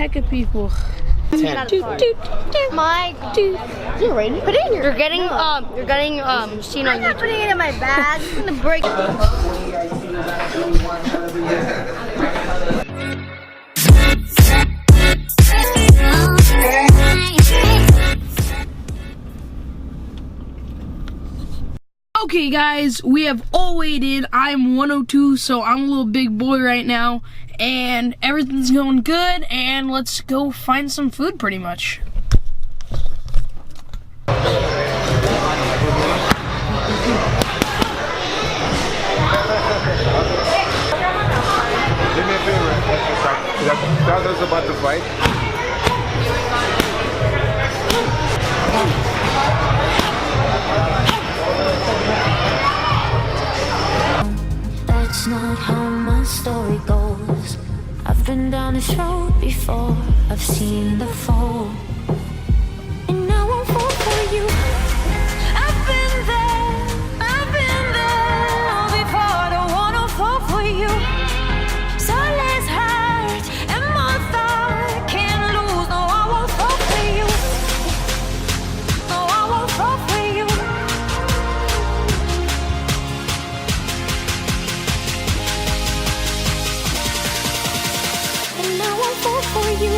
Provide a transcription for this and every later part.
heck of people. 10. My Is it raining? put it in your. You're getting seen on YouTube. I'm not putting it in my bag. I'm gonna break it. Okay guys, we have all waited. I'm 102, so I'm a little big boy right now, and everything's going good, and let's go find some food pretty much. Do me a favor. Tell us about the fight. That's not how my story goes. I've been down this road before. I've seen the fall, and I won't fall for you. I've been there before. Don't wanna fall for you. So less hurt and more thought. Can't lose. No, I won't fall for you. No, I won't fall for you. And I won't fall for you.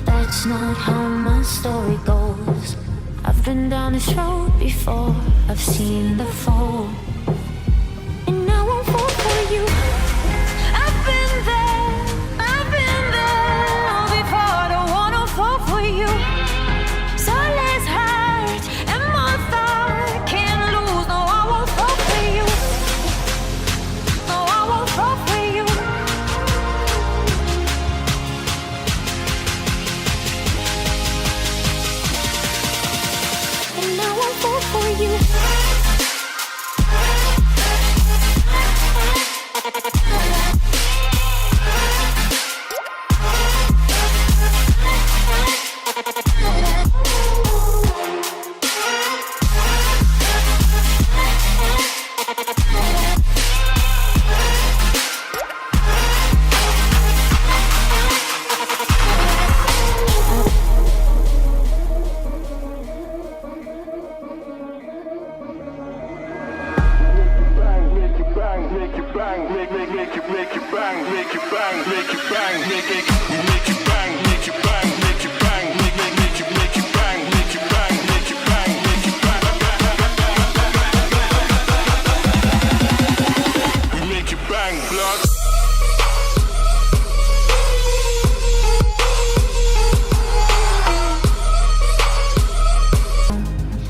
That's not how my story goes. I've been down this road before. I've seen the fall, and I won't fall for you. I've been there before. Don't wanna fall for you. So less hurt and more thought. Can't lose. No, I won't fall for you. No, I won't fall for you. And I won't fall for you.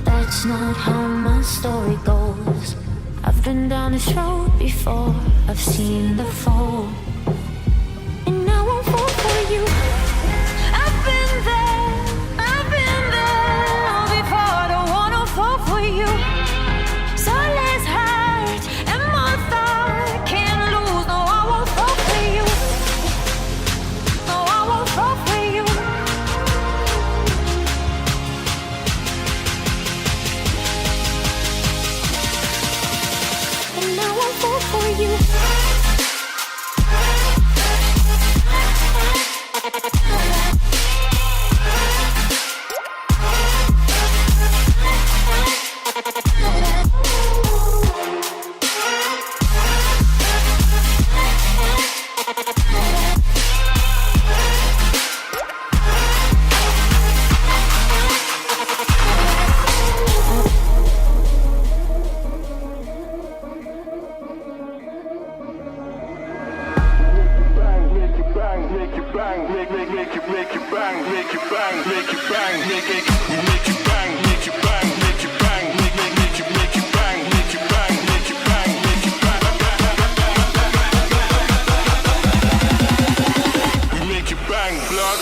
That's not how my story goes. I've been down this road before. I've seen the fall, and I won't fall for you. I've been there before. Don't wanna fall for you. So less hurt and more thought. Can't lose. No, I won't fall for you. No, I won't fall for you. And I won't fall for you. make you bang, make you bang, make you bang, make you bang, make you bang, make you bang, make you bang, make you bang, make you bang, make you bang, make you bang, make you bang. We make you bang, blood.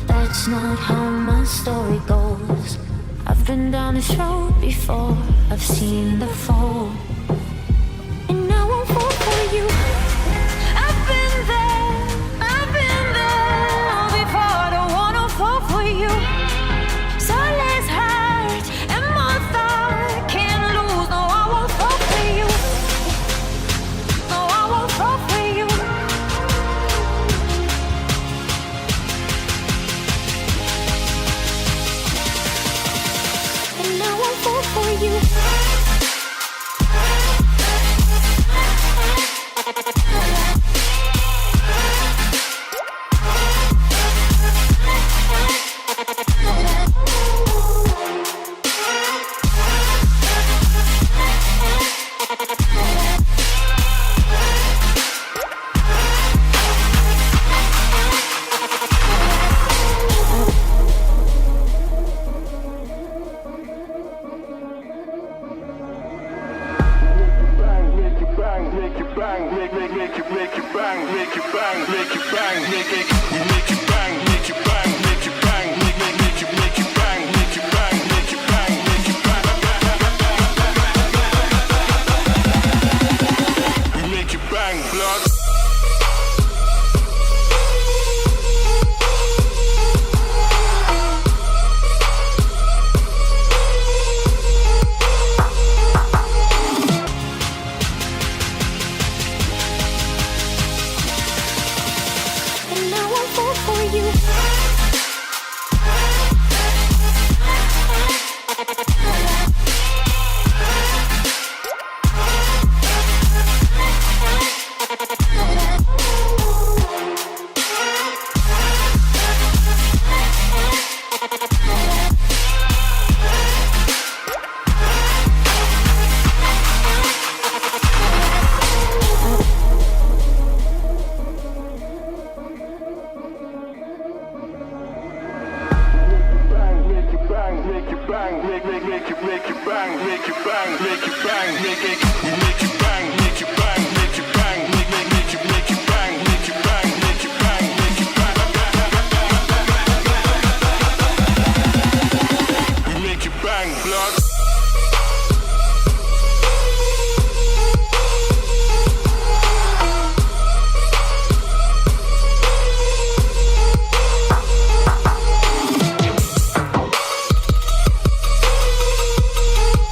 That's not how my story goes. I've been down this road before, I've seen the fall, and I won't fall for you. I've been there before, I don't wanna fall for you. So less hurt and more thought, can't lose, no I won't fall for you. No I won't fall for you. And I won't fall for you. Make you bang, make you bang, make you bang, make you bang, make you bang, make you bang, make you bang, make you bang, make you bang, make you bang, make you bang, make you bang. We make you bang, blood. And I won't fall for you. Make you bang, make you bang, make you bang, make you bang, make you bang, make you bang, make